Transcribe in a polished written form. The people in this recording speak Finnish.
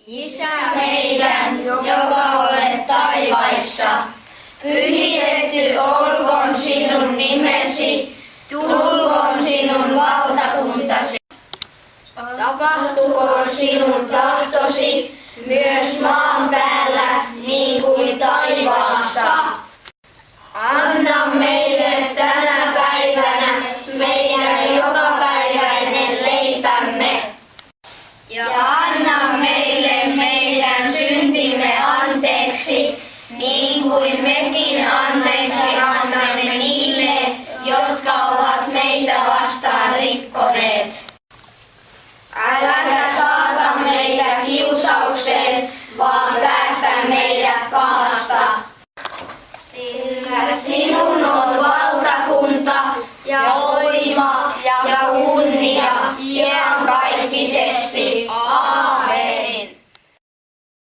Isä meidän, joka olet taivaissa, pyhitetty olkoon sinun nimesi, tulkoon sinun valtakuntasi. Tapahtukoon sinun tahtosi, myös maan päällä niin kuin taivaassa. Anna meille tänä päivänä meidän jokapäiväinen leipämme. Ja anna meille meidän syntimme anteeksi, niin kuin mekin annamme